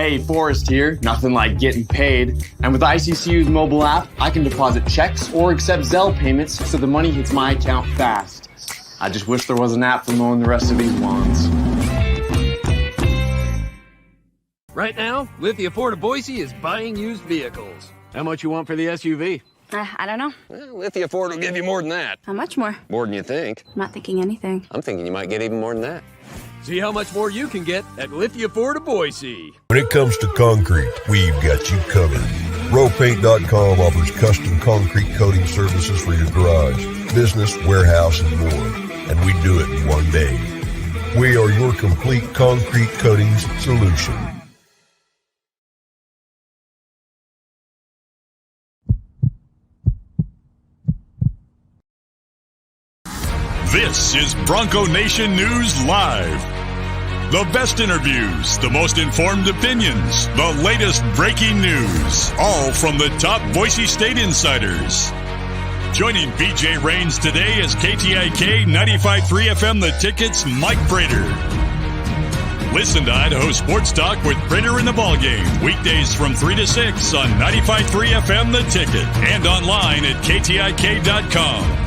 Hey, Forrest here. Nothing like getting paid. And with ICCU's mobile app, I can deposit checks or accept Zelle payments so the money hits my account fast. I just wish there was an app for mowing the rest of these lawns. Right now, Lithia Ford of Boise is buying used vehicles. How much you want for the SUV? I don't know. Well, Lithia Ford will give you more than that. How much more? More than you think. I'm not thinking anything. I'm thinking you might get even more than that. See how much more you can get at Lithia Ford of Boise. When it comes to concrete, we've got you covered. RowPaint.com offers custom concrete coating services for your garage, business, warehouse, and more. And we do it in one day. We are your complete concrete coatings solution. This is Bronco Nation News Live. The best interviews, the most informed opinions, the latest breaking news, all from the top Boise State insiders. Joining BJ Rains today is KTIK 95.3 FM The Ticket's Mike Prater. Listen to Idaho Sports Talk with Prater in the Ballgame, weekdays from 3 to 6 on 95.3 FM The Ticket and online at KTIK.com.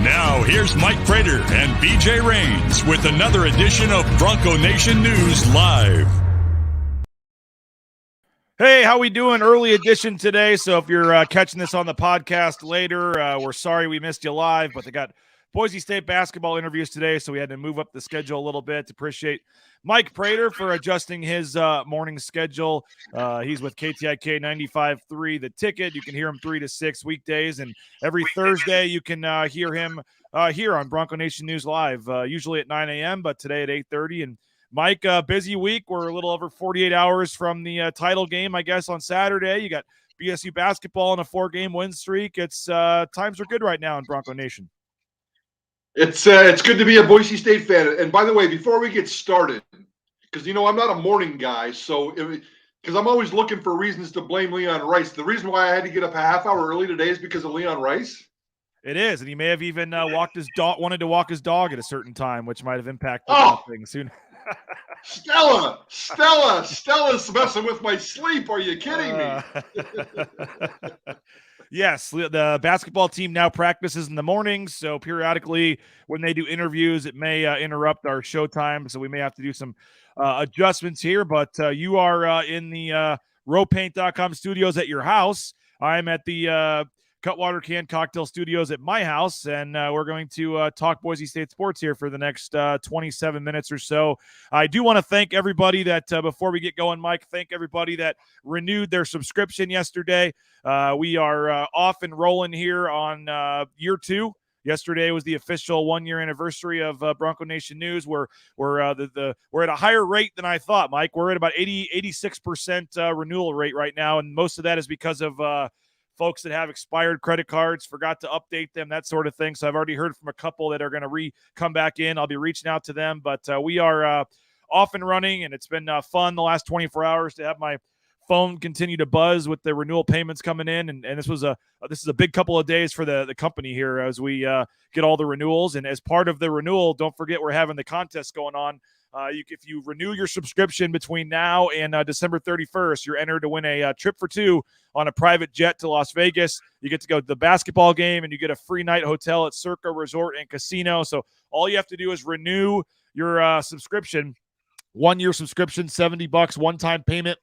Now, here's Mike Prater and BJ Rains with another edition of Bronco Nation News Live. Hey, how we doing? Early edition today. So if you're catching this on the podcast later, we're sorry we missed you live, but they got Boise State basketball interviews today, so we had to move up the schedule a little bit. Appreciate Mike Prater for adjusting his morning schedule. He's with KTIK 95.3 The Ticket. You can hear him 3 to 6 weekdays, and every Thursday you can hear him here on Bronco Nation News Live, usually at 9 a.m., but today at 8:30. And Mike, busy week. We're a little over 48 hours from the title game, I guess, on Saturday. You got BSU basketball on a 4-game win streak. It's times are good right now in Bronco Nation. It's good to be a Boise State fan. And by the way, before we get started, because, I'm not a morning guy, so because I'm always looking for reasons to blame Leon Rice. The reason why I had to get up a half hour early today is because of Leon Rice. It is, and he may have even wanted to walk his dog at a certain time, which might have impacted things soon. Stella's messing with my sleep. Are you kidding me? Yes, the basketball team now practices in the mornings, so periodically when they do interviews, it may interrupt our show time, so we may have to do some adjustments here, but you are in the RowPaint.com studios at your house. I'm at the Cutwater Can Cocktail Studios at my house, and we're going to talk Boise State sports here for the next 27 minutes or so. I do want to thank everybody that, before we get going, Mike, thank everybody that renewed their subscription yesterday. We are off and rolling here on year 2. Yesterday was the official 1-year anniversary of Bronco Nation News. We're at a higher rate than I thought, Mike. We're at about 86% renewal rate right now, and most of that is because of folks that have expired credit cards, forgot to update them, that sort of thing. So I've already heard from a couple that are going to come back in. I'll be reaching out to them, but we are off and running, and it's been fun the last 24 hours to have my phone continue to buzz with the renewal payments coming in. And this is a big couple of days for the company here as we get all the renewals. And as part of the renewal, don't forget we're having the contest going on. If you renew your subscription between now and December 31st, you're entered to win a trip for 2 on a private jet to Las Vegas. You get to go to the basketball game, and you get a free night hotel at Circa Resort and Casino. So all you have to do is renew your subscription, 1-year subscription, $70, one-time payment.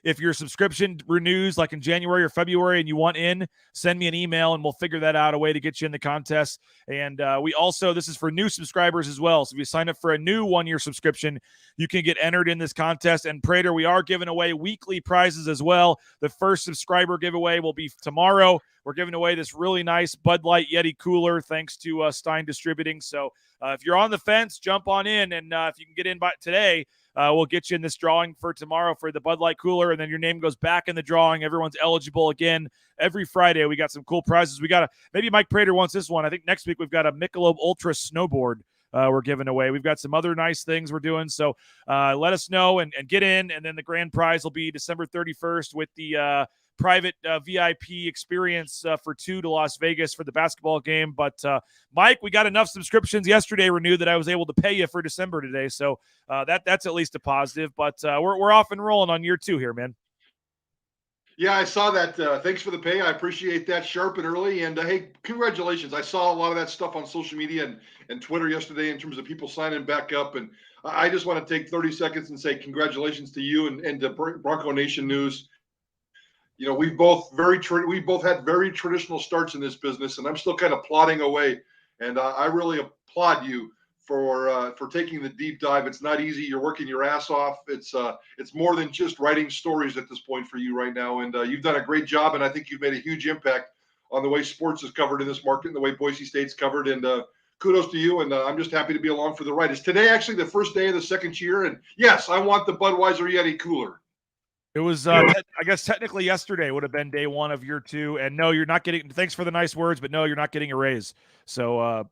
If your subscription renews like in January or February and you want in, send me an email and we'll figure that out, a way to get you in the contest. And we also, this is for new subscribers as well. So if you sign up for a new 1-year subscription, you can get entered in this contest. And Prater, we are giving away weekly prizes as well. The first subscriber giveaway will be tomorrow. We're giving away this really nice Bud Light Yeti cooler thanks to Stein Distributing. So if you're on the fence, jump on in. And if you can get in by today, we'll get you in this drawing for tomorrow for the Bud Light cooler, and then your name goes back in the drawing. Everyone's eligible again every Friday. We got some cool prizes. Maybe Mike Prater wants this one. I think next week we've got a Michelob Ultra snowboard we're giving away. We've got some other nice things we're doing. So let us know and get in, and then the grand prize will be December 31st with the private VIP experience for 2 to Las Vegas for the basketball game. But Mike, we got enough subscriptions yesterday renewed that I was able to pay you for December today. So that's at least a positive. But we're off and rolling on year 2 here, man. Yeah, I saw that. Thanks for the pay. I appreciate that, sharp and early. And hey, congratulations. I saw a lot of that stuff on social media and Twitter yesterday in terms of people signing back up. And I just want to take 30 seconds and say congratulations to you and to Bronco Nation News. You know, we've both had very traditional starts in this business, and I'm still kind of plodding away. And I really applaud you for taking the deep dive. It's not easy. You're working your ass off. It's more than just writing stories at this point for you right now. And you've done a great job. And I think you've made a huge impact on the way sports is covered in this market and the way Boise State's covered. And kudos to you. And I'm just happy to be along for the ride. Is today actually the first day of the second year? And yes, I want the Budweiser Yeti cooler. It was, I guess, technically yesterday would have been day 1 of year 2. And no, you're not getting. Thanks for the nice words, but no, you're not getting a raise. So.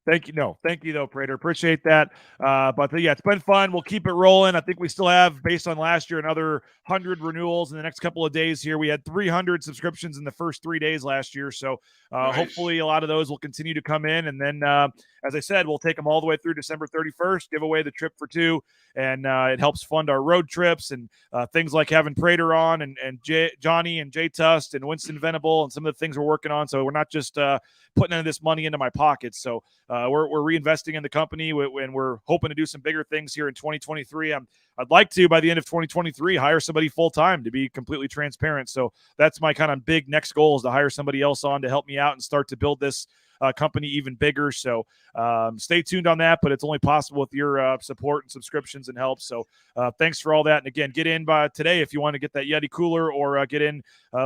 Thank you. No, thank you, though, Prater. Appreciate that. But yeah, it's been fun. We'll keep it rolling. I think we still have, based on last year, another 100 renewals in the next couple of days here. We had 300 subscriptions in the first 3 days last year. So Nice. Hopefully a lot of those will continue to come in. And then, as I said, we'll take them all the way through December 31st, give away the trip for 2. And it helps fund our road trips and things like having Prater on and Johnny and Jay Tust and Winston Venable and some of the things we're working on. So we're not just putting any of this money into my pockets. So we're reinvesting in the company, and we're hoping to do some bigger things here in 2023. I'd like to, by the end of 2023, hire somebody full-time, to be completely transparent. So that's my kind of big next goal, is to hire somebody else on to help me out and start to build this company even bigger. So stay tuned on that, but it's only possible with your support and subscriptions and help. So thanks for all that. And again, get in by today if you want to get that Yeti cooler, or get in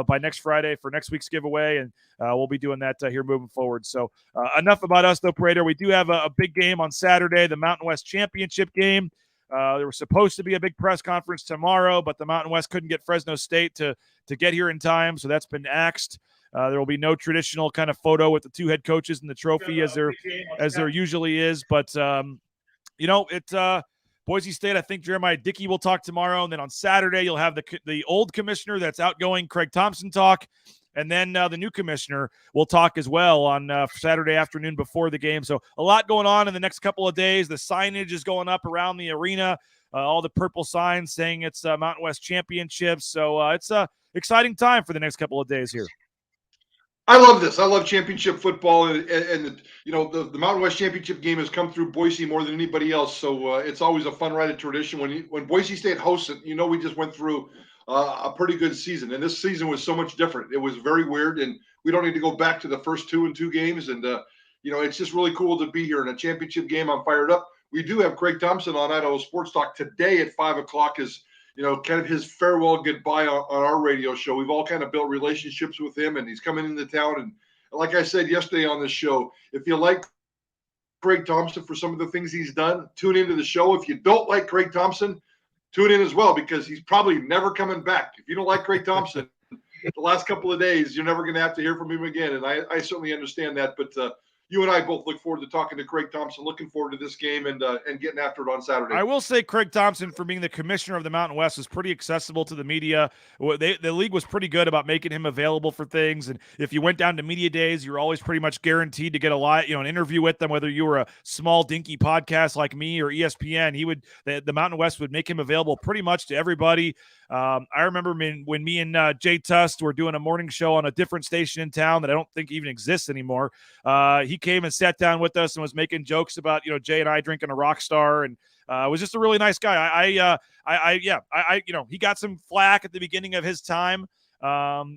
by next Friday for next week's giveaway. And we'll be doing that here moving forward. So enough about us, though, Prater. We do have a big game on Saturday, the Mountain West Championship game. There was supposed to be a big press conference tomorrow, but the Mountain West couldn't get Fresno State to get here in time, so that's been axed. There will be no traditional kind of photo with the 2 head coaches and the trophy as there usually is. But Boise State, I think Jeremiah Dickey will talk tomorrow, and then on Saturday you'll have the old commissioner that's outgoing, Craig Thompson, talk. And then the new commissioner will talk as well on Saturday afternoon before the game. So a lot going on in the next couple of days. The signage is going up around the arena, all the purple signs saying it's Mountain West Championships. So it's a exciting time for the next couple of days here. I love this. I love championship football, and the Mountain West Championship game has come through Boise more than anybody else. So it's always a fun ride of tradition. When Boise State hosts it, we just went through a pretty good season, and this season was so much different. It was very weird, and we don't need to go back to the first 2 games. And it's just really cool to be here in a championship game. I'm fired up. We do have Craig Thompson on Idaho Sports Talk today at 5:00. Is kind of his farewell goodbye on our radio show. We've all kind of built relationships with him, and he's coming into town. And like I said yesterday on the show, if you like Craig Thompson for some of the things he's done, tune into the show. If you don't like Craig Thompson, tune in as well, because he's probably never coming back. If you don't like Craig Thompson, the last couple of days, you're never going to have to hear from him again. And I certainly understand that. But you and I both look forward to talking to Craig Thompson, looking forward to this game and getting after it on Saturday. I will say Craig Thompson, for being the commissioner of the Mountain West, was pretty accessible to the media. The league was pretty good about making him available for things. And if you went down to media days, you're always pretty much guaranteed to get an interview with them, whether you were a small dinky podcast like me or ESPN. The Mountain West would make him available pretty much to everybody. I remember when me and Jay Tust were doing a morning show on a different station in town that I don't think even exists anymore. He came and sat down with us and was making jokes about, Jay and I drinking a rock star, and was just a really nice guy. He got some flack at the beginning of his time.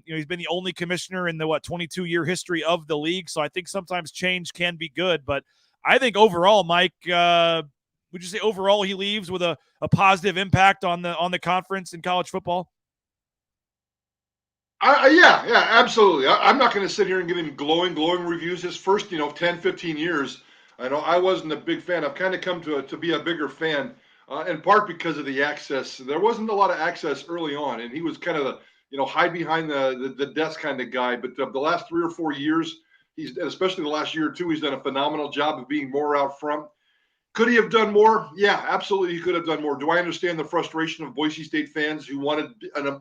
He's been the only commissioner in the 22-year history of the league. So I think sometimes change can be good, but I think overall, Mike, would you say overall he leaves with a positive impact on the conference in college football? Yeah, absolutely. I'm not going to sit here and give him glowing reviews. His first, 10, 15 years, I know I wasn't a big fan. I've kind of come to be a bigger fan, in part because of the access. There wasn't a lot of access early on, and he was kind of the, hide behind the desk kind of guy. But the last 3 or 4 years, especially the last year or two, he's done a phenomenal job of being more out front. Could he have done more? Yeah, absolutely. He could have done more. Do I understand the frustration of Boise State fans who wanted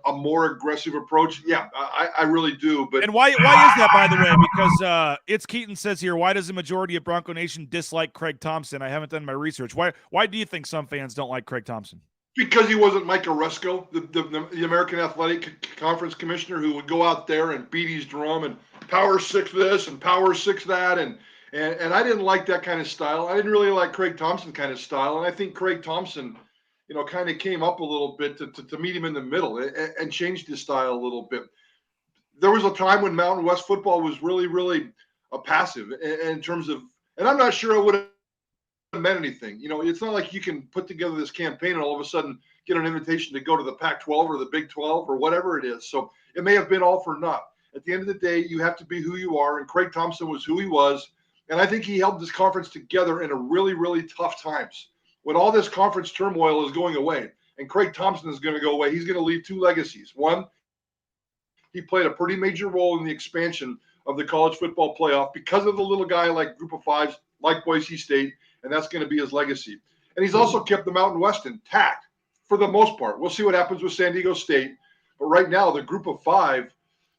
a more aggressive approach? Yeah, I really do. But and why is that, by the way? Because It's Keaton says here, why does the majority of Bronco Nation dislike Craig Thompson? I haven't done my research. Why do you think some fans don't like Craig Thompson? Because he wasn't Mike Oresco, the American Athletic Conference commissioner, who would go out there and beat his drum and power six this and power six that, and I didn't like that kind of style. I didn't really like Craig Thompson kind of style, and I think Craig Thompson, kind of came up a little bit to meet him in the middle and changed his style a little bit. There was a time when Mountain West football was really, really passive in terms of, and I'm not sure it would have meant anything. It's not like you can put together this campaign and all of a sudden get an invitation to go to the Pac-12 or the Big 12 or whatever it is. So it may have been all for naught. At the end of the day, you have to be who you are, and Craig Thompson was who he was. And I think he held this conference together in a really, really tough times. When all this conference turmoil is going away, and Craig Thompson is going to go away, he's going to leave two legacies. One, he played a pretty major role in the expansion of the college football playoff because of the little guy like Group of Fives, like Boise State, and that's going to be his legacy. And he's also kept the Mountain West intact for the most part. We'll see what happens with San Diego State. But right now, the Group of Five,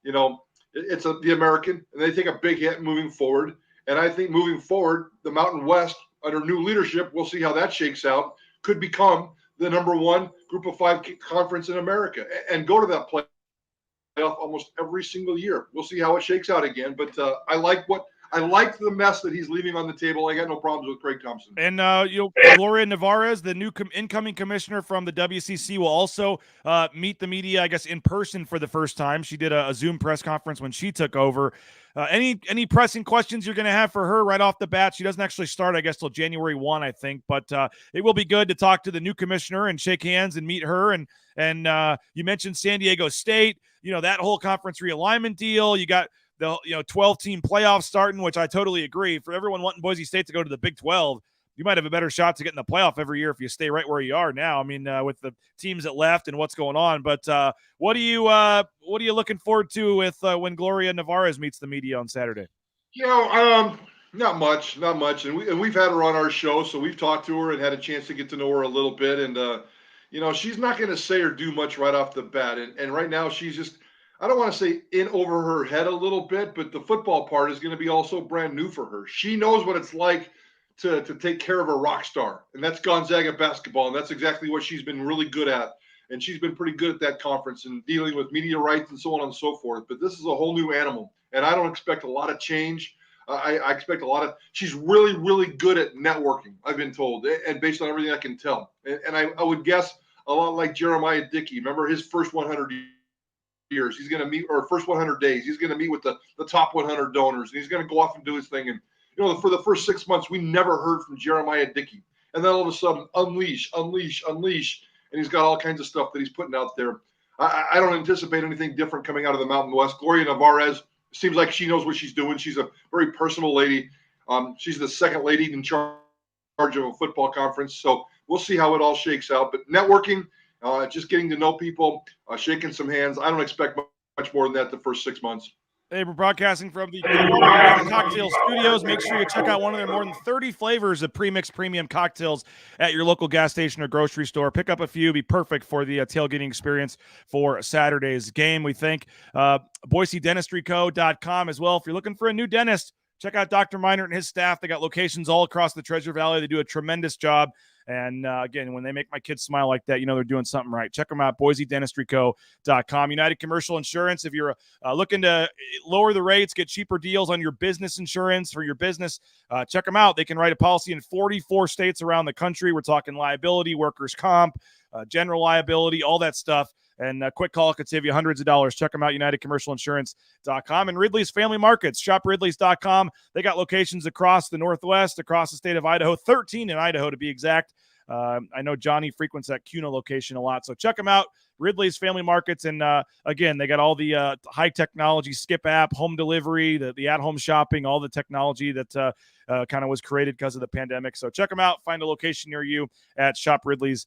it's the American, and they take a big hit moving forward. And I think moving forward, the Mountain West, under new leadership, we'll see how that shakes out, could become the number one Group of Five conference in America and go to that playoff almost every single year. We'll see how it shakes out again. But I like the mess that he's leaving on the table. I got no problems with Craig Thompson. And Gloria Nevarez, the new incoming commissioner from the WCC, will also meet the media, I guess, in person for the first time. She did a Zoom press conference when she took over. Any pressing questions you're going to have for her right off the bat? She doesn't actually start, I guess, till January 1, I think. But it will be good to talk to the new commissioner and shake hands and meet her. And you mentioned San Diego State. That whole conference realignment deal. You got the 12-team playoffs starting, which I totally agree. For everyone wanting Boise State to go to the Big 12, you might have a better shot to get in the playoff every year if you stay right where you are now. I mean, with the teams that left and what's going on. But what are you looking forward to with when Gloria Nevarez meets the media on Saturday? Not much. And we've had her on our show, so we've talked to her and had a chance to get to know her a little bit. And she's not going to say or do much right off the bat. And right now she's just, I don't want to say in over her head a little bit, but the football part is going to be also brand new for her. She knows what it's like to take care of a rock star, and that's Gonzaga basketball, and that's exactly what she's been really good at. And she's been pretty good at that conference and dealing with media rights and so on and so forth. But this is a whole new animal, and I don't expect a lot of change. I expect a lot of – she's really, really good at networking, I've been told, and based on everything I can tell. And I would guess a lot like Jeremiah Dickey. Remember his first 100 years, he's going to meet – or first 100 days, he's going to meet with the top 100 donors, and he's going to go off and do his thing. And, for the first 6 months, we never heard from Jeremiah Dickey. And then all of a sudden, unleash. And he's got all kinds of stuff that he's putting out there. I don't anticipate anything different coming out of the Mountain West. Gloria Nevarez seems like she knows what she's doing. She's a very personal lady. She's the second lady in charge of a football conference. So we'll see how it all shakes out. But networking, just getting to know people, shaking some hands, I don't expect much more than that the first 6 months. Hey, we're broadcasting from the Cocktail Studios. Make sure you check out one of their more than 30 flavors of pre-mixed premium cocktails at your local gas station or grocery store. Pick up a few. Be perfect for the tailgating experience for Saturday's game, we think. BoiseDentistryCo.com as well. If you're looking for a new dentist, check out Dr. Meinert and his staff. They got locations all across the Treasure Valley. They do a tremendous job. And again, when they make my kids smile like that, they're doing something right. Check them out, BoiseDentistryCo.com. United Commercial Insurance, if you're looking to lower the rates, get cheaper deals on your business insurance for your business, check them out. They can write a policy in 44 states around the country. We're talking liability, workers' comp, general liability, all that stuff. And a quick call could save you hundreds of dollars. Check them out, UnitedCommercialInsurance.com. And Ridley's Family Markets, shop Ridley's.com. They got locations across the Northwest, across the state of Idaho, 13 in Idaho to be exact. I know Johnny frequents that Kuna location a lot, so check them out, Ridley's Family Markets. And again, they got all the high technology Skip app, home delivery, the at-home shopping, all the technology that kind of was created because of the pandemic. So check them out. Find a location near you at shopridleys.com.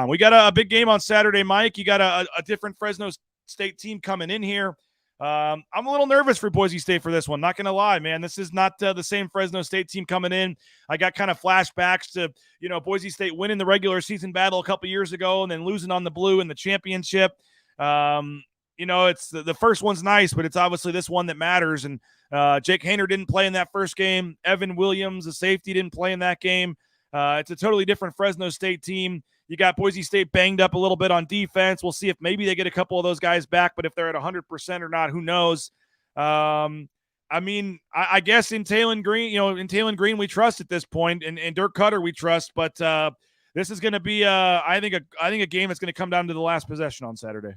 We got a big game on Saturday, Mike. You got a different Fresno State team coming in here. I'm a little nervous for Boise State for this one. Not going to lie, man. This is not the same Fresno State team coming in. I got kind of flashbacks to, Boise State winning the regular season battle a couple years ago and then losing on the blue in the championship. It's the first one's nice, but it's obviously this one that matters. And Jake Haener didn't play in that first game. Evan Williams, the safety, didn't play in that game. It's a totally different Fresno State team. You got Boise State banged up a little bit on defense. We'll see if maybe they get a couple of those guys back, but if they're at 100% or not, who knows? I guess in Talon Green, we trust at this point, and Dirk Cutter we trust, but this is going to be, I think a game that's going to come down to the last possession on Saturday.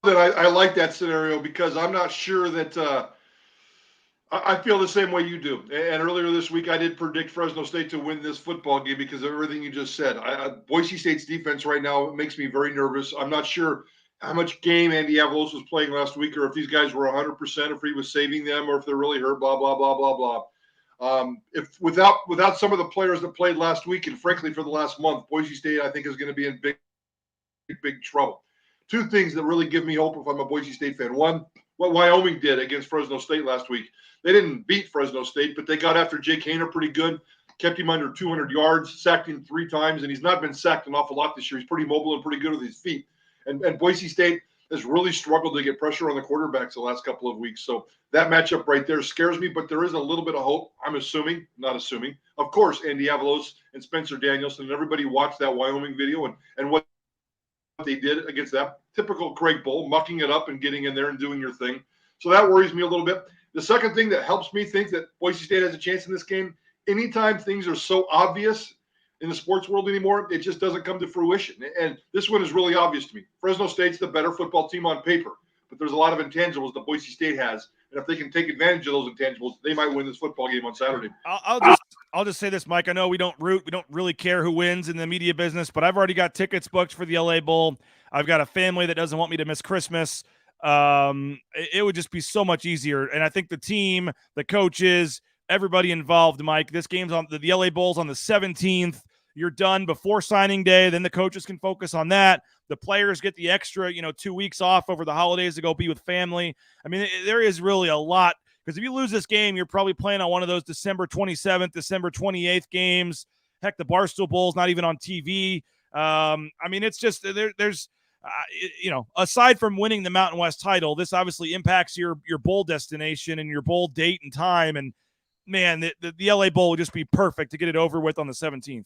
That I like that scenario because I'm not sure that I feel the same way you do. And earlier this week, I did predict Fresno State to win this football game because of everything you just said. Boise State's defense right now makes me very nervous. I'm not sure how much game Andy Avalos was playing last week, or if these guys were 100%, if he was saving them, or if they're really hurt. Blah blah blah blah blah. If without some of the players that played last week, and frankly for the last month, Boise State I think is going to be in big trouble. Two things that really give me hope if I'm a Boise State fan. One, what Wyoming did against Fresno State last week. They didn't beat Fresno State, but they got after Jake Haener pretty good, kept him under 200 yards, sacked him 3 times, and he's not been sacked an awful lot this year. He's pretty mobile and pretty good with his feet. And Boise State has really struggled to get pressure on the quarterbacks the last couple of weeks. So that matchup right there scares me, but there is a little bit of hope, I'm assuming, not assuming. Of course, Andy Avalos and Spencer Danielson and everybody watched that Wyoming video and what they did against that typical Craig Bowl, mucking it up and getting in there and doing your thing. So that worries me a little bit. The second thing that helps me think that Boise State has a chance in this game, anytime things are so obvious in the sports world anymore, it just doesn't come to fruition. And this one is really obvious to me. Fresno State's the better football team on paper, but there's a lot of intangibles that Boise State has. And if they can take advantage of those intangibles, they might win this football game on Saturday. I'll just say this, Mike. I know we don't really care who wins in the media business, but I've already got tickets booked for the LA Bowl. I've got a family that doesn't want me to miss Christmas. It would just be so much easier. And I think the team, the coaches, everybody involved, Mike, this game's on the LA Bowl's on the 17th. You're done before signing day. Then the coaches can focus on that. The players get the extra, 2 weeks off over the holidays to go be with family. I mean, there is really a lot, because if you lose this game, you're probably playing on one of those December 27th, December 28th games. Heck, the Barstool Bowl's not even on TV. It's just there's aside from winning the Mountain West title, this obviously impacts your bowl destination and your bowl date and time. And man, the LA Bowl would just be perfect to get it over with on the 17th.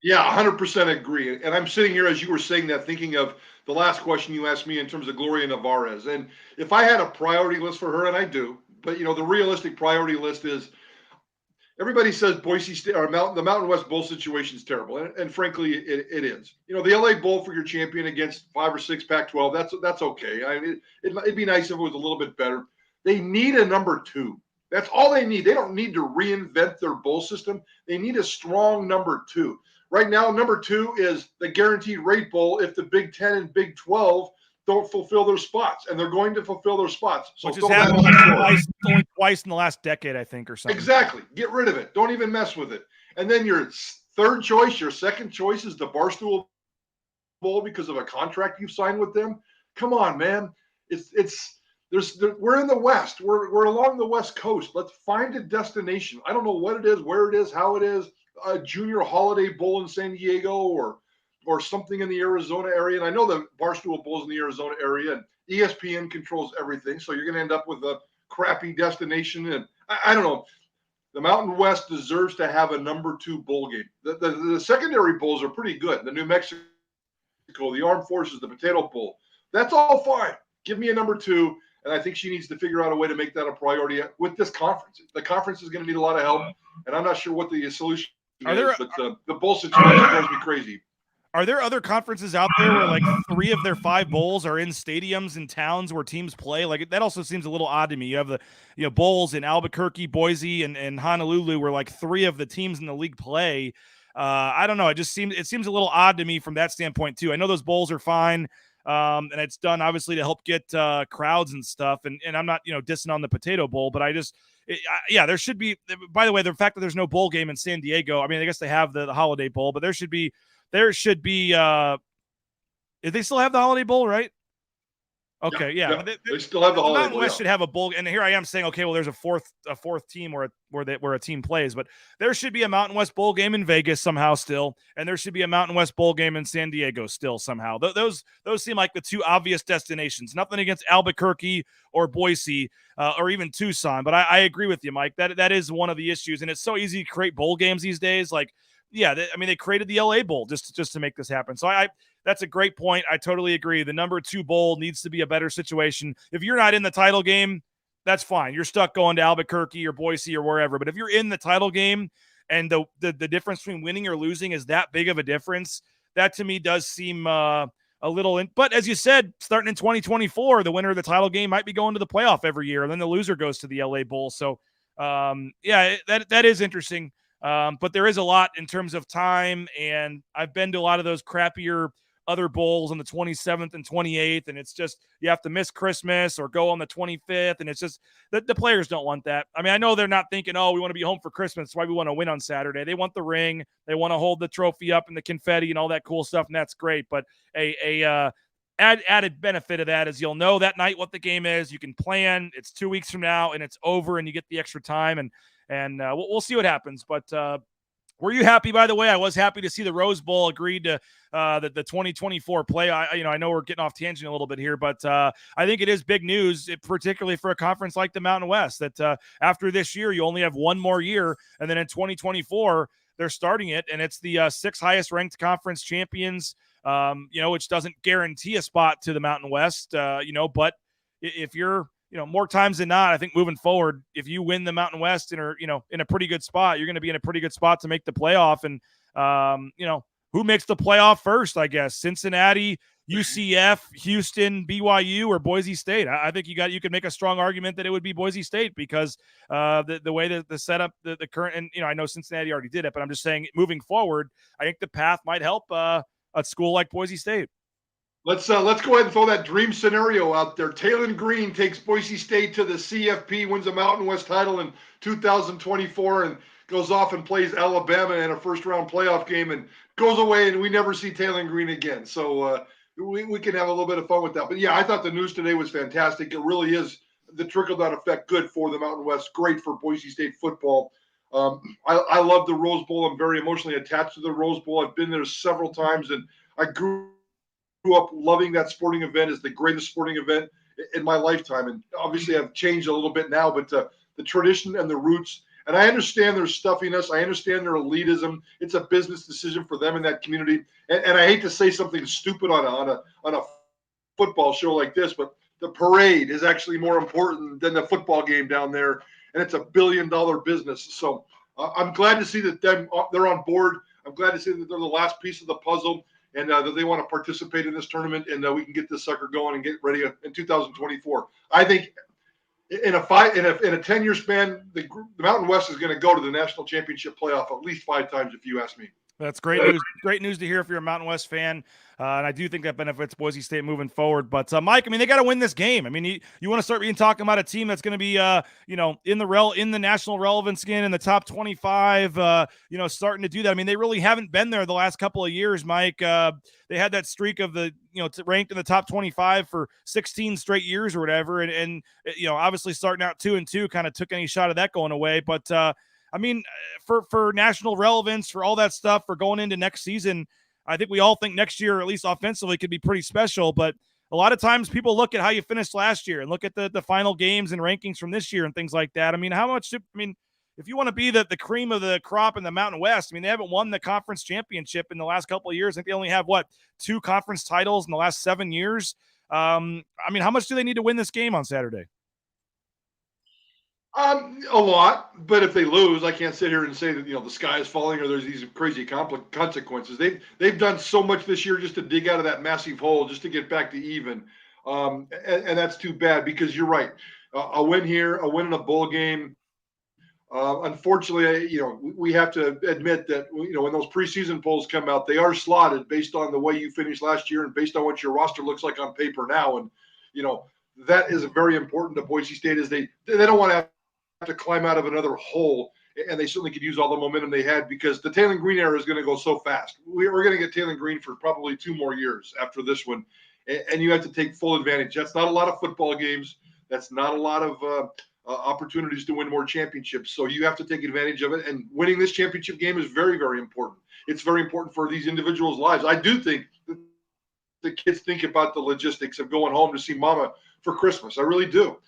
Yeah, 100% agree. And I'm sitting here as you were saying that, thinking of the last question you asked me in terms of Gloria Nevarez. And if I had a priority list for her, and I do, but the realistic priority list is, everybody says Boise State or the Mountain West Bowl situation is terrible, and frankly, it is. The LA Bowl for your champion against 5 or 6 Pac-12, that's okay. It'd be nice if it was a little bit better. They need a number 2. That's all they need. They don't need to reinvent their bowl system. They need a strong number 2. Right now, number 2 is the guaranteed rate bowl if the Big 10 and Big 12 don't fulfill their spots, and they're going to fulfill their spots. So which has happened only twice in the last decade, I think, or something. Exactly. Get rid of it. Don't even mess with it. And then your third choice, your second choice is the Barstool Bowl because of a contract you've signed with them. Come on, man. We're in the West. We're along the West Coast. Let's find a destination. I don't know what it is, where it is, how it is. A junior holiday bowl in San Diego or something in the Arizona area. And I know the Barstool Bowl's in the Arizona area, and ESPN controls everything. So you're going to end up with a crappy destination. And I don't know. The Mountain West deserves to have a number 2 bowl game. The secondary bowls are pretty good. The New Mexico, the Armed Forces, the Potato Bowl. That's all fine. Give me a number 2. And I think she needs to figure out a way to make that a priority with this conference. The conference is going to need a lot of help. And I'm not sure what the solution is, but the bowl situation drives me crazy. Are there other conferences out there where like 3 of their 5 bowls are in stadiums in towns where teams play? Like that also seems a little odd to me. You have the bowls in Albuquerque, Boise, and Honolulu where like 3 of the teams in the league play. I don't know. It seems a little odd to me from that standpoint too. I know those bowls are fine. And it's done obviously to help get crowds and stuff. And I'm not, dissing on the Potato Bowl, but there should be, by the way, the fact that there's no bowl game in San Diego, I mean, I guess they have the Holiday Bowl, but there should be They still have the Holiday Bowl, right? Okay, yeah. But they still have the Holiday Mountain Bowl. West should have a bowl, and here I am saying, okay, well, there's a fourth team where a team plays, but there should be a Mountain West bowl game in Vegas somehow still, and there should be a Mountain West bowl game in San Diego still somehow. Those seem like the two obvious destinations. Nothing against Albuquerque or Boise or even Tucson, but I agree with you, Mike. That is one of the issues, and it's so easy to create bowl games these days. Like, yeah, they created the LA Bowl just to make this happen. So that's a great point. I totally agree. The number 2 bowl needs to be a better situation. If you're not in the title game, that's fine. You're stuck going to Albuquerque or Boise or wherever. But if you're in the title game and the difference between winning or losing is that big of a difference, that to me does seem a little. But as you said, starting in 2024, the winner of the title game might be going to the playoff every year, and then the loser goes to the LA Bowl. So, yeah, that is interesting. But there is a lot in terms of time, and I've been to a lot of those crappier other bowls on the 27th and 28th, and it's just you have to miss Christmas or go on the 25th, and it's just the players don't want that. I mean, I know they're not thinking, oh, we want to be home for Christmas, that's why we want to win on Saturday. They want the ring, they want to hold the trophy up and the confetti and all that cool stuff, and that's great. But added benefit of that is you'll know that night what the game is. You can plan. It's 2 weeks from now, and it's over, and you get the extra time, and we'll see what happens. But were you happy, by the way? I was happy to see the Rose Bowl agreed to the 2024 play. I know we're getting off tangent a little bit here, but I think it is big news, particularly for a conference like the Mountain West, that after this year, you only have one more year. And then in 2024, they're starting it, and it's the 6 highest ranked conference champions, which doesn't guarantee a spot to the Mountain West, but if you're, more times than not, I think moving forward, if you win the Mountain West and are, in a pretty good spot, you're going to be in a pretty good spot to make the playoff. And, who makes the playoff first, I guess? Cincinnati, UCF, Houston, BYU, or Boise State? I think you could make a strong argument that it would be Boise State because the way that the setup, the current, and, I know Cincinnati already did it, but I'm just saying moving forward, I think the path might help a school like Boise State. Let's go ahead and throw that dream scenario out there. Taylor Green takes Boise State to the CFP, wins a Mountain West title in 2024, and goes off and plays Alabama in a first-round playoff game and goes away, and we never see Taylor Green again. So we can have a little bit of fun with that. But, yeah, I thought the news today was fantastic. It really is the trickle-down effect good for the Mountain West, great for Boise State football. I love the Rose Bowl. I'm very emotionally attached to the Rose Bowl. I've been there several times, and I grew up loving that sporting event as the greatest sporting event in my lifetime. And obviously I've changed a little bit now, but the tradition and the roots, and I understand their stuffiness. I understand their elitism. It's a business decision for them in that community. And I hate to say something stupid on a football show like this, but the parade is actually more important than the football game down there. And it's $1 billion business. So I'm glad to see that they're on board. I'm glad to see that they're the last piece of the puzzle, and that they want to participate in this tournament, and we can get this sucker going and get ready in 2024. I think in a 10-year span, the Mountain West is going to go to the national championship playoff at least 5 times, if you ask me. That's great news. Great news to hear if you're a Mountain West fan. And I do think that benefits Boise State moving forward. But, Mike, they got to win this game. You want to start talking about a team that's going to be, in the national relevance again in the top 25, starting to do that. They really haven't been there the last couple of years, Mike. They had that streak of ranked in the top 25 for 16 straight years or whatever. And obviously starting out 2-2 kind of took any shot of that going away. But, for national relevance, for all that stuff, for going into next season, I think we all think next year, at least offensively, could be pretty special. But a lot of times people look at how you finished last year and look at the final games and rankings from this year and things like that. If you want to be the cream of the crop in the Mountain West, they haven't won the conference championship in the last couple of years. I think they only have, 2 conference titles in the last 7 years. How much do they need to win this game on Saturday? A lot, but if they lose, I can't sit here and say that the sky is falling or there's these crazy consequences. They've done so much this year just to dig out of that massive hole, just to get back to even, and that's too bad because you're right. A win here, a win in a bowl game. Unfortunately, we have to admit that when those preseason polls come out, they are slotted based on the way you finished last year and based on what your roster looks like on paper now, and that is very important to Boise State. Is they don't want to have to climb out of another hole and they certainly could use all the momentum they had because the Taylor Green era is going to go so fast. We're going to get Taylor Green for probably 2 more years after this one, and you have to take full advantage. That's not a lot of football games. That's not a lot of opportunities to win more championships. So you have to take advantage of it, and winning this championship game is very, very important. It's very important for these individuals' lives. I do think that the kids think about the logistics of going home to see mama for Christmas. I really do.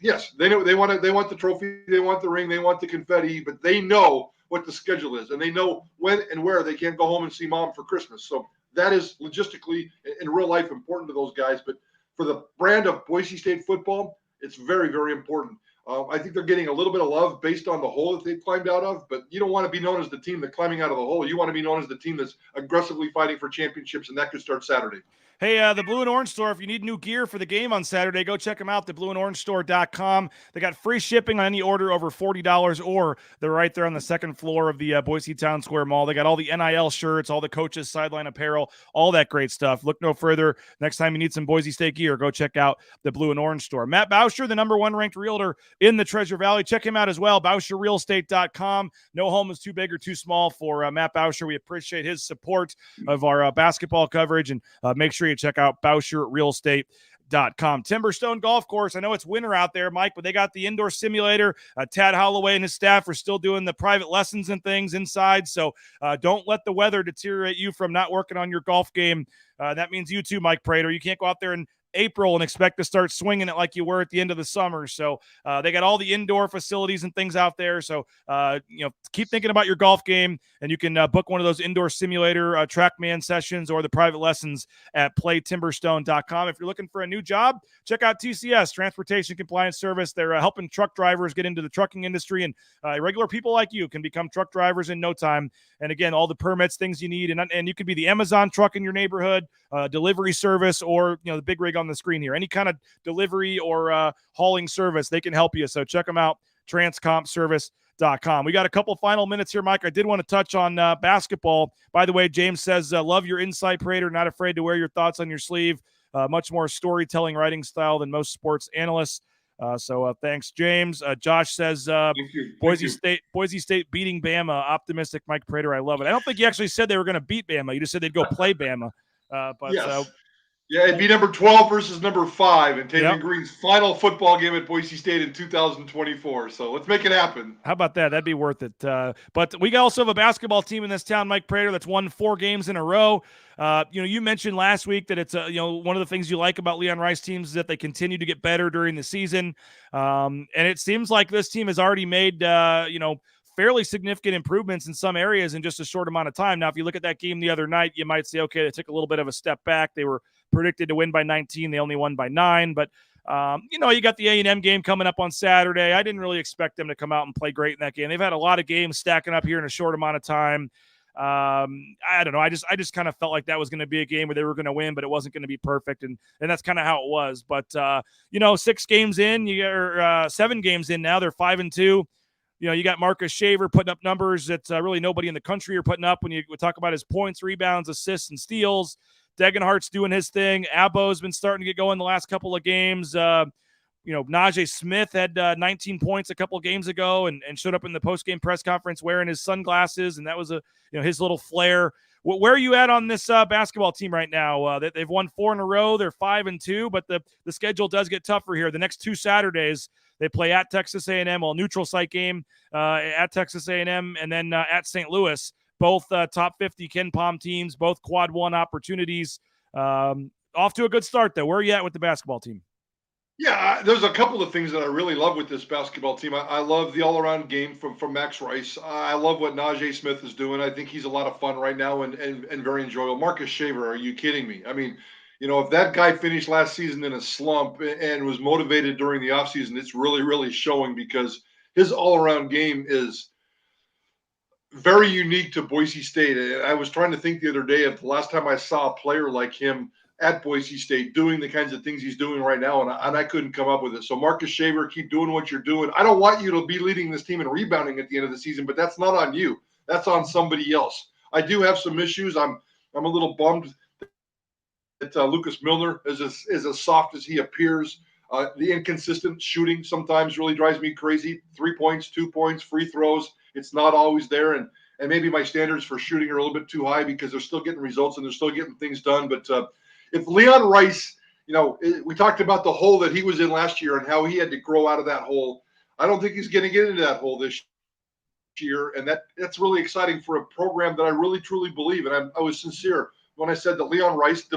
Yes, they know they want the trophy, they want the ring, they want the confetti, but they know what the schedule is, and they know when and where they can't go home and see mom for Christmas. So that is logistically in real life important to those guys. But for the brand of Boise State football, it's very, very important. I think they're getting a little bit of love based on the hole that they've climbed out of, but you don't want to be known as the team that's climbing out of the hole. You want to be known as the team that's aggressively fighting for championships, and that could start Saturday. Hey, the Blue and Orange Store, if you need new gear for the game on Saturday, go check them out, theblueandorangestore.com. They got free shipping on any order over $40, or they're right there on the second floor of the Boise Town Square Mall. They got all the NIL shirts, all the coaches' sideline apparel, all that great stuff. Look no further. Next time you need some Boise State gear, go check out the Blue and Orange Store. Matt Bauscher, the #1 ranked realtor in the Treasure Valley. Check him out as well, BauscherRealEstate.com. No home is too big or too small for Matt Bauscher. We appreciate his support of our basketball coverage, and make sure you check out BauscherRealEstate.com. Timberstone Golf Course. I know it's winter out there, Mike, but they got the indoor simulator. Tad Holloway and his staff are still doing the private lessons and things inside. So don't let the weather deteriorate you from not working on your golf game. That means you too, Mike Prater. You can't go out there and April and expect to start swinging it like you were at the end of the summer. So they got all the indoor facilities and things out there. So, keep thinking about your golf game, and you can book one of those indoor simulator TrackMan sessions or the private lessons at playtimberstone.com. If you're looking for a new job, check out TCS, Transportation Compliance Service. They're helping truck drivers get into the trucking industry, and regular people like you can become truck drivers in no time. And again, all the permits, things you need, and you could be the Amazon truck in your neighborhood, delivery service, or the big rig on the screen here. Any kind of delivery or hauling service, they can help you. So check them out, transcompservice.com. We got a couple final minutes here, Mike. I did want to touch on basketball. By the way, James says, love your insight, Prater. Not afraid to wear your thoughts on your sleeve. Much more storytelling writing style than most sports analysts. So thanks, James. Josh says Boise State beating Bama. Optimistic Mike Prater. I love it. I don't think you actually said they were going to beat Bama. You just said they'd go play Bama. Yes. Yeah, it'd be number 12 versus number 5 in Taylor Green's final football game at Boise State in 2024. So let's make it happen. How about that? That'd be worth it. But we also have a basketball team in this town, Mike Prater, that's won 4 games in a row. You mentioned last week that it's one of the things you like about Leon Rice teams is that they continue to get better during the season. And it seems like this team has already made fairly significant improvements in some areas in just a short amount of time. Now, if you look at that game the other night, you might say, okay, they took a little bit of a step back. They were predicted to win by 19. They only won by 9. But, you got the A&M game coming up on Saturday. I didn't really expect them to come out and play great in that game. They've had a lot of games stacking up here in a short amount of time. I don't know. I just kind of felt like that was going to be a game where they were going to win, but it wasn't going to be perfect. And that's kind of how it was. But, 6 games in, 7 games in now, they're 5-2. You got Marcus Shaver putting up numbers that really nobody in the country are putting up when you talk about his points, rebounds, assists, and steals. Degenhardt's doing his thing. Abo's been starting to get going the last couple of games. Najee Smith had 19 points a couple of games ago and showed up in the post-game press conference wearing his sunglasses, and that was his little flair. Where are you at on this basketball team right now? They've won 4 in a row. They're 5-2, but the schedule does get tougher here. The next 2 Saturdays, they play at Texas A&M, neutral site game at Texas A&M, and then at St. Louis. Both top 50 Ken Palm teams, both quad 1 opportunities. Off to a good start, though. Where are you at with the basketball team? Yeah, there's a couple of things that I really love with this basketball team. I love the all-around game from Max Rice. I love what Najee Smith is doing. I think he's a lot of fun right now and very enjoyable. Marcus Shaver, are you kidding me? I mean, if that guy finished last season in a slump and was motivated during the offseason, it's really, really showing because his all-around game is very unique to Boise State. I was trying to think the other day of the last time I saw a player like him at Boise State doing the kinds of things he's doing right now, and I couldn't come up with it. So Marcus Shaver, keep doing what you're doing. I don't want you to be leading this team in rebounding at the end of the season, but that's not on you. That's on somebody else. I do have some issues. I'm a little bummed that Lucas Milner is as soft as he appears. The inconsistent shooting sometimes really drives me crazy. 3 points, 2 points, free throws. It's not always there. And maybe my standards for shooting are a little bit too high because they're still getting results and they're still getting things done. But if Leon Rice, we talked about the hole that he was in last year and how he had to grow out of that hole. I don't think he's going to get into that hole this year. And that's really exciting for a program that I really, truly believe. And I was sincere when I said that Leon Rice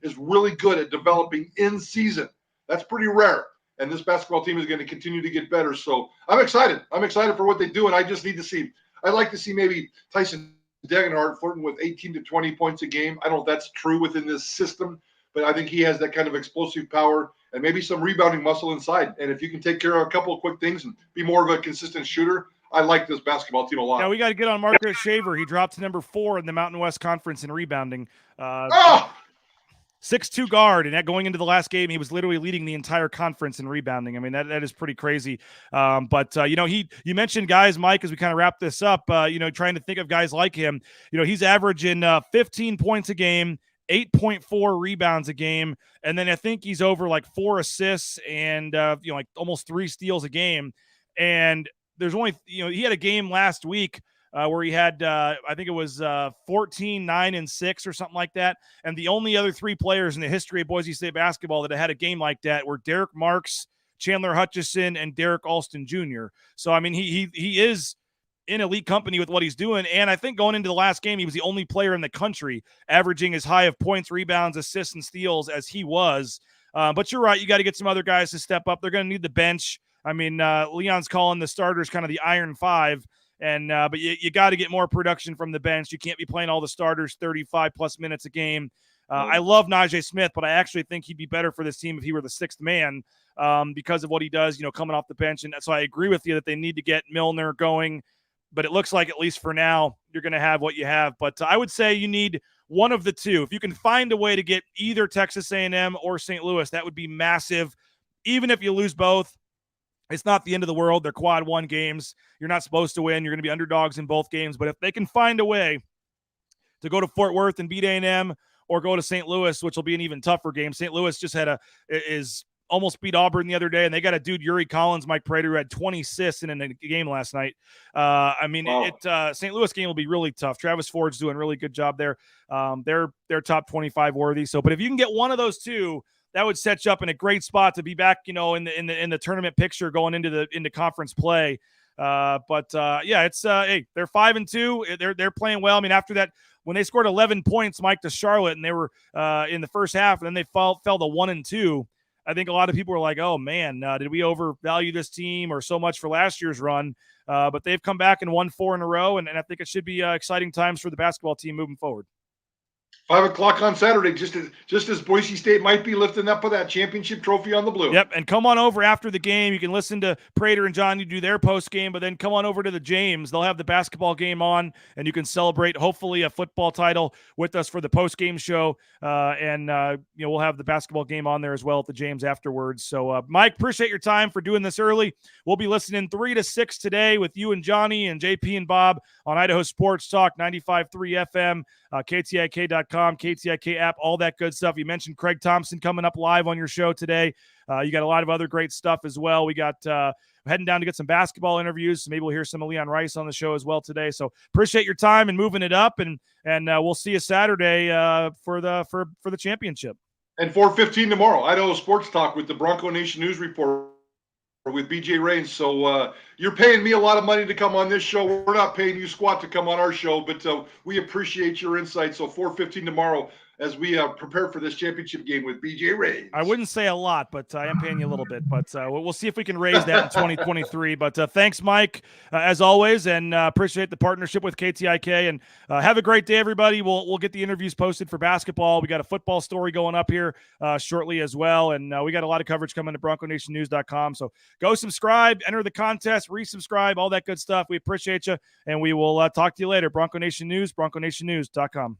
is really good at developing in season. That's pretty rare. And this basketball team is going to continue to get better. So I'm excited. I'm excited for what they do. And I just need to see, I'd like to see maybe Tyson Degenhardt flirting with 18 to 20 points a game. I don't know if that's true within this system, but I think he has that kind of explosive power and maybe some rebounding muscle inside. And if you can take care of a couple of quick things and be more of a consistent shooter, I like this basketball team a lot. Yeah, we got to get on Marcus Shaver. He dropped to number 4 in the Mountain West Conference in rebounding. 6'2" guard, and that going into the last game, he was literally leading the entire conference in rebounding. I mean, that is pretty crazy. You mentioned guys, Mike, as we kind of wrap this up, trying to think of guys like him. He's averaging 15 points a game, 8.4 rebounds a game, and then I think he's over like 4 assists and like almost 3 steals a game. And there's only, he had a game last week where he had, I think it was 14, 9, and 6 or something like that. And the only other 3 players in the history of Boise State basketball that had a game like that were Derek Marks, Chandler Hutchison, and Derek Alston Jr. So, I mean, he is in elite company with what he's doing. And I think going into the last game, he was the only player in the country averaging as high of points, rebounds, assists, and steals as he was. But you're right. You got to get some other guys to step up. They're going to need the bench. I mean, Leon's calling the starters kind of the Iron Five. And but you got to get more production from the bench. You can't be playing all the starters 35-plus minutes a game. I love Najee Smith, but I actually think he'd be better for this team if he were the 6th man because of what he does, coming off the bench. And so I agree with you that they need to get Milner going. But it looks like, at least for now, you're going to have what you have. But I would say you need one of the two. If you can find a way to get either Texas A&M or St. Louis, that would be massive. Even if you lose both, it's not the end of the world. They're quad 1 games. You're not supposed to win. You're going to be underdogs in both games. But if they can find a way to go to Fort Worth and beat A&M or go to St. Louis, which will be an even tougher game. St. Louis just is almost beat Auburn the other day, and they got a dude, Yuri Collins, Mike Prater, who had 20 assists in a game last night. St. Louis game will be really tough. Travis Ford's doing a really good job there. They're top 25 worthy. So, but if you can get one of those two, that would set you up in a great spot to be back, in the tournament picture going into conference play. Hey, they're 5-2. They're playing well. I mean, after that, when they scored 11 points, Mike, to Charlotte, and they were in the first half, and then they fell to 1-2. I think a lot of people were like, "Oh man, did we overvalue this team or so much for last year's run?" But they've come back and won 4 in a row, and I think it should be exciting times for the basketball team moving forward. 5 o'clock on Saturday, just as Boise State might be lifting up for that championship trophy on the blue. Yep, and come on over after the game. You can listen to Prater and John. You do their post game, but then come on over to the James. They'll have the basketball game on, and you can celebrate hopefully a football title with us for the post game show. We'll have the basketball game on there as well at the James afterwards. So, Mike, appreciate your time for doing this early. We'll be listening 3 to 6 today with you and Johnny and JP and Bob on Idaho Sports Talk 95.3 FM, KTIK.com. KTIK app, all that good stuff. You mentioned Craig Thompson coming up live on your show today. You got a lot of other great stuff as well. We got heading down to get some basketball interviews. So maybe we'll hear some of Leon Rice on the show as well today. So appreciate your time and moving it up, and we'll see you Saturday for the championship. And 4:15 tomorrow, Idaho Sports Talk with the Bronco Nation News Report with BJ Rains. So you're paying me a lot of money to come on this show. We're not paying you squat to come on our show, but we appreciate your insight. So 4:15 tomorrow as we prepare for this championship game with BJ Rains. I wouldn't say a lot, but I am paying you a little bit. But we'll see if we can raise that in 2023. But thanks, Mike, as always, and appreciate the partnership with KTIK. And have a great day, everybody. We'll get the interviews posted for basketball. We got a football story going up here shortly as well. And we got a lot of coverage coming to BroncoNationNews.com. So go subscribe, enter the contest, resubscribe, all that good stuff. We appreciate you, and we will talk to you later. Bronco Nation News, BroncoNationNews.com.